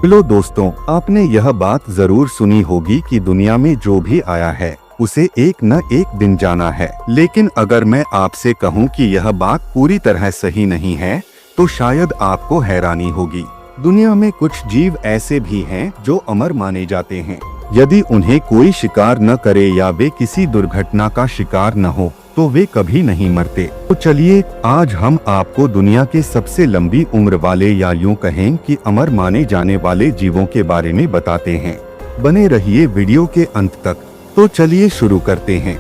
Hello दोस्तों, आपने यह बात जरूर सुनी होगी कि दुनिया में जो भी आया है उसे एक न एक दिन जाना है। लेकिन अगर मैं आपसे कहूं कि यह बात पूरी तरह सही नहीं है तो शायद आपको हैरानी होगी। दुनिया में कुछ जीव ऐसे भी हैं जो अमर माने जाते हैं। यदि उन्हें कोई शिकार न करे या वे किसी दुर्घटना का शिकार न हो तो वे कभी नहीं मरते। तो चलिए आज हम आपको दुनिया के सबसे लंबी उम्र वाले या यूं कहें कि अमर माने जाने वाले जीवों के बारे में बताते हैं। बने रहिए वीडियो के अंत तक। तो चलिए शुरू करते हैं।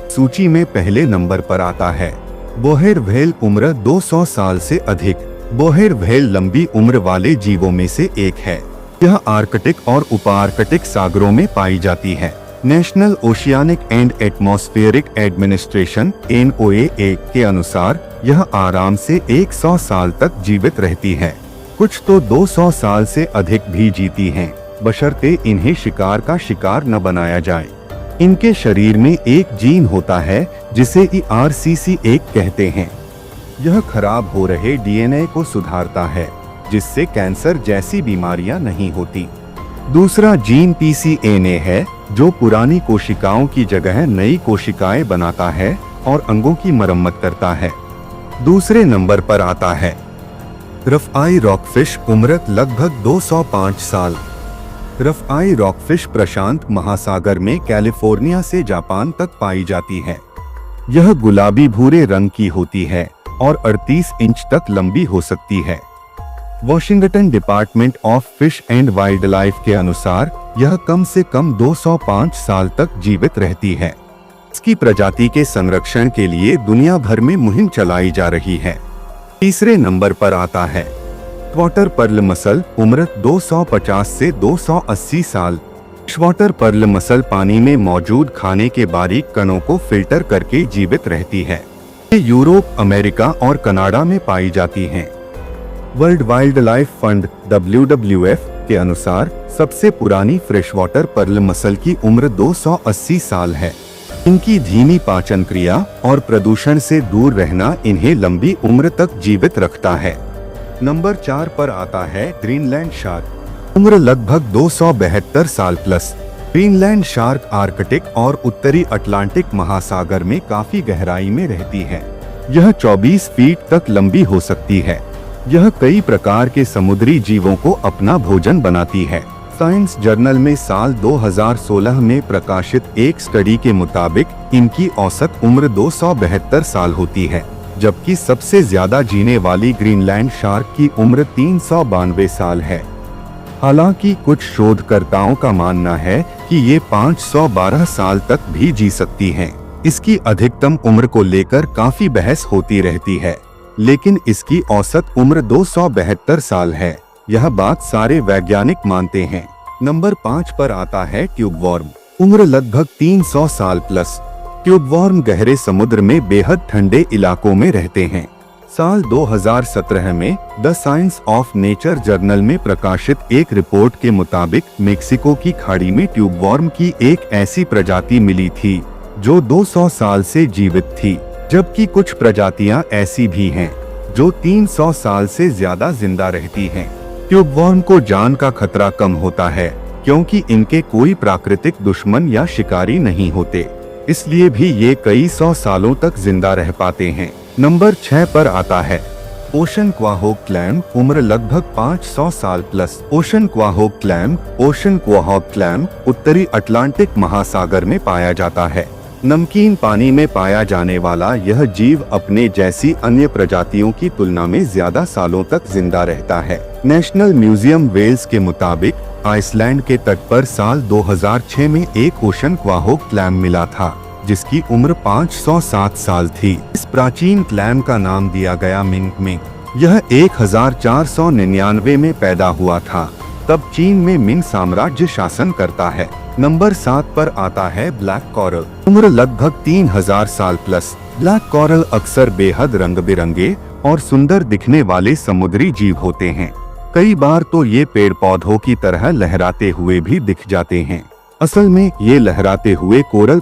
सूची में पहले नंबर पर आता है बोहेर व्हेल। उम्र 200 साल से अधिक। बोहेर व्हेल लंबी उम्र वाले जीवों में से एक है। यह आर्कटिक और उपार्कटिक सागरों में पाई जाती है। National oceanic and atmospheric administration (NOAA) के अनुसार यह आराम से 100 साल तक जीवित रहती है। कुछ तो 200 साल से अधिक भी जीती हैं, बशर्ते इन्हें शिकार का शिकार न बनाया जाए। इनके शरीर में एक जीन होता है जिसे ERCC1 कहते हैं। यह खराब हो रहे DNA को सुधारता है, जिससे कैंसर जैसी बीमारियां नहीं होती। दूसरा जीन PCNA है, जो पुरानी कोशिकाओं की जगह नई कोशिकाएं बनाता है और अंगों की मरम्मत करता है। दूसरे नंबर पर आता है रफ़-आई रॉकफिश। उम्र लगभग 205 साल। रफ़-आई रॉकफिश प्रशांत महासागर में कैलिफोर्निया से जापान तक पाई जाती है। यह गुलाबी भूरे रंग की होती है और 38 इंच तक लंबी हो सकती है। Washington department of fish and wild life के अनुसार यह कम से कम 205 साल तक जीवित रहती है। इसकी प्रजाति के संरक्षण के लिए दुनिया भर में मुहिम चलाई जा रही है। तीसरे नंबर पर आता है वाटर पर्ल मसल। उम्र 250 से 280 साल। वाटर पर्ल मसल पानी में मौजूद खाने के बारीक कणों को फिल्टर करके जीवित रहती है। ये यूरोप, अमेरिका और कनाडा में पाई जाती हैं। World wild life fund (WWF) के अनुसार सबसे पुरानी फ्रेश वाटर पर्ल मसल की उम्र 280 साल है। इनकी धीमी पाचन क्रिया और प्रदूषण से दूर रहना इन्हें लंबी उम्र तक जीवित रखता है। नंबर 4 पर आता है ग्रीनलैंड शार्क। उम्र लगभग 272 साल प्लस। ग्रीनलैंड शार्क आर्कटिक और उत्तरी अटलांटिक महासागर में काफी गहराई में रहती है। यह 24 फीट तक लंबी हो सकती है। यह कई प्रकार के समुद्री जीवों को अपना भोजन बनाती है। साइंस जर्नल में साल 2016 में प्रकाशित एक स्टडी के मुताबिक इनकी औसत उम्र 272 साल होती है, जबकि सबसे ज्यादा जीने वाली ग्रीनलैंड शार्क की उम्र 392 साल है। हालांकि कुछ शोधकर्ताओं का मानना है कि ये 512 साल तक भी जी सकती हैं। इसकी अधिकतम उम्र को लेकर काफी बहस होती रहती है, लेकिन इसकी औसत उम्र 272 साल है। यह बात सारे वैज्ञानिक मानते हैं। नंबर 5 पर आता है ट्यूबवॉर्म। उम्र लगभग 300 साल प्लस। ट्यूबवॉर्म गहरे समुद्र में बेहद ठंडे इलाकों में रहते हैं। साल 2017 में the science of nature journal में प्रकाशित एक रिपोर्ट के मुताबिक मेक्सिको की खाड़ी में ट्यूबवॉर्म की एक ऐसी प्रजाति मिली थी जो 200 साल से जीवित थी, जबकि कुछ प्रजातियां ऐसी भी हैं जो 300 साल से ज्यादा जिंदा रहती हैं। ट्यूबवॉर्म को जान का खतरा कम होता है क्योंकि इनके कोई प्राकृतिक दुश्मन या शिकारी नहीं होते, इसलिए भी ये कई 100 सालों तक जिंदा रह पाते हैं। नंबर 6 पर आता है ओशन क्वाहोग क्लैम। उम्र लगभग 500 साल प्लस। ओशन क्वाहोग क्लैम उत्तरी अटलांटिक महासागर में पाया जाता है। नमकीन पानी में पाया जाने वाला यह जीव अपने जैसी अन्य प्रजातियों की तुलना में ज्यादा सालों तक जिंदा रहता है। नेशनल म्यूजियम वेल्स के मुताबिक आइसलैंड के तट पर साल 2006 में एक ओशन क्वाहोग क्लैम मिला था, जिसकी उम्र 507 साल थी। इस प्राचीन क्लैम का नाम दिया गया मिंग। यह 1499 में पैदा हुआ था। तब चीन में मिंग साम्राज्य शासन करता है। नंबर 7 पर आता है ब्लैक कोरल। उम्र लगभग 3000 साल प्लस। ब्लैक कोरल अक्सर बेहद रंग बिरंगे और सुंदर दिखने वाले समुद्री जीव होते हैं। कई बार तो ये पेड़ पौधों की तरह लहराते हुए भी दिख जाते हैं। असल में ये लहराते हुए कोरल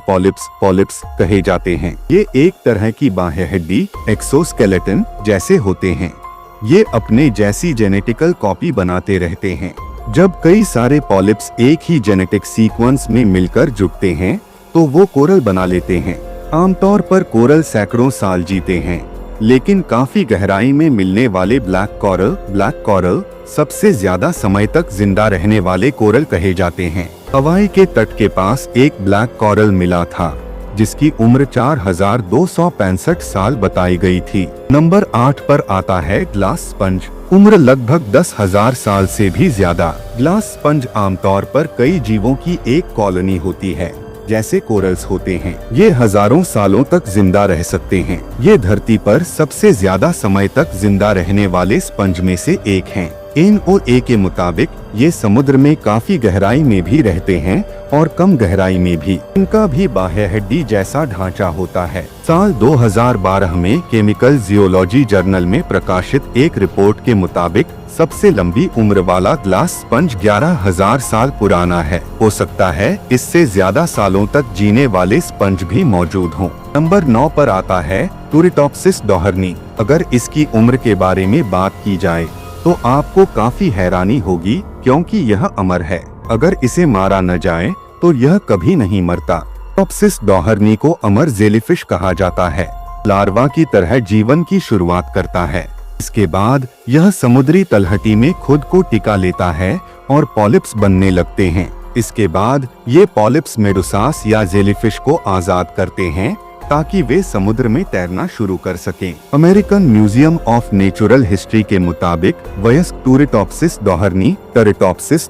पॉलिप्स कहे जाते हैं। ये एक तरह की बाह्य हड्डी एक्सोस्केलेटन जैसे होते हैं। ये अपने जैसी जेनेटिकल कॉपी बनाते रहते हैं। जब कई सारे पॉलिप्स एक ही जेनेटिक सीक्वेंस में मिलकर जुड़ते हैं तो वो कोरल बना लेते हैं। आमतौर पर कोरल सैकड़ों साल जीते हैं, लेकिन काफी गहराई में मिलने वाले ब्लैक कोरल सबसे ज्यादा समय तक जिंदा रहने वाले कोरल कहे जाते हैं। हवाई के तट के पास एक ब्लैक कोरल मिला था जिसकी उम्र 4265 साल बताई गई थी। नंबर 8 पर आता है ग्लास स्पंज। उम्र लगभग 10,000 साल से भी ज्यादा। ग्लास स्पंज आमतौर पर कई जीवों की एक कॉलोनी होती है, जैसे कोरल्स होते हैं। ये हजारों सालों तक जिंदा रह सकते हैं। ये धरती पर सबसे ज्यादा समय तक जिंदा रहने वाले स्पंज में से एक हैं। NOAA के मुताबिक ये समुद्र में काफी गहराई में भी रहते हैं और कम गहराई में भी। इनका भी बाह्य हड्डी जैसा ढांचा होता है। साल 2012 में केमिकल जियोलॉजी जर्नल में प्रकाशित एक रिपोर्ट के मुताबिक सबसे लंबी उम्र वाला ग्लास स्पंज 11,000 साल पुराना है। हो सकता है इससे ज्यादा सालों तक जीने वाले स्पंज भी मौजूद हों। नंबर 9 पर आता है टूरिटॉप्सिस डॉहर्नी। अगर इसकी उम्र के बारे में बात की जाए तो आपको काफी हैरानी होगी, क्योंकि यह अमर है। अगर इसे मारा न जाए तो यह कभी नहीं मरता। टॉप्सिस डॉहर्नी को अमर जेलीफिश कहा जाता है। लार्वा की तरह जीवन की शुरुआत करता है। इसके बाद यह समुद्री तलहटी में खुद को टिका लेता है और पॉलिप्स बनने लगते हैं। इसके बाद ये पॉलिप्स मेडुसास या जेलीफिश को आजाद करते हैं ताकि वे समुद्र में तैरना शुरू कर सकें। American museum of natural history के मुताबिक वयस्क टूरिटॉप्सिस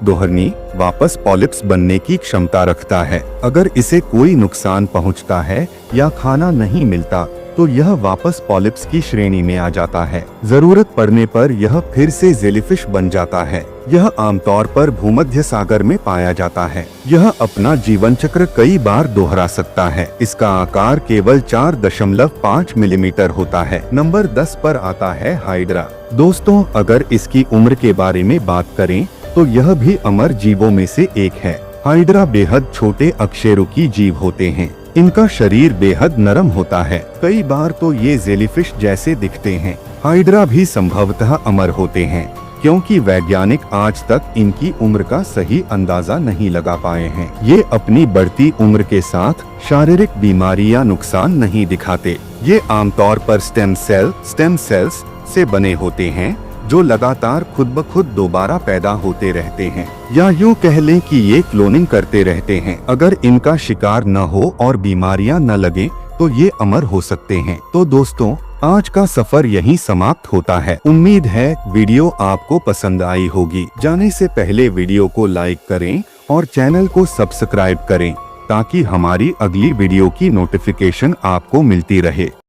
डॉहर्नी वापस पॉलिप्स बनने की क्षमता रखता है। अगर इसे कोई नुकसान पहुंचता है या खाना नहीं मिलता तो यह वापस पॉलिप्स की श्रेणी में आ जाता है। जरूरत पड़ने पर यह फिर से जेलीफिश बन जाता है। यह आमतौर पर भूमध्य सागर में पाया जाता है। यह अपना जीवन चक्र कई बार दोहरा सकता है। इसका आकार केवल 4.5 मिलीमीटर होता है। नंबर 10 पर आता है हाइड्रा। दोस्तों, अगर इसकी उम्र के बारे में बात करें तो यह भी अमर जीवों में से एक है। हाइड्रा बेहद छोटे अकशेरुकी जीव होते हैं। इनका शरीर बेहद नरम होता है। कई बार तो ये जेलीफिश जैसे दिखते हैं। हाइड्रा भी संभवतः अमर होते हैं, क्योंकि वैज्ञानिक आज तक इनकी उम्र का सही अंदाजा नहीं लगा पाए हैं। ये अपनी बढ़ती उम्र के साथ शारीरिक बीमारी या नुकसान नहीं दिखाते। ये आमतौर पर स्टेम सेल्स से बने होते हैं जो लगातार खुद ब खुद दोबारा पैदा होते रहते हैं, या यूं कह लें कि ये क्लोनिंग करते रहते हैं। अगर इनका शिकार न हो और बीमारियां न लगे तो ये अमर हो सकते हैं। तो दोस्तों, आज का सफर यहीं समाप्त होता है। उम्मीद है वीडियो आपको पसंद आई होगी। जाने से पहले वीडियो को लाइक करें और चैनल को सब्सक्राइब करें ताकि हमारी अगली वीडियो की नोटिफिकेशन आपको मिलती रहे।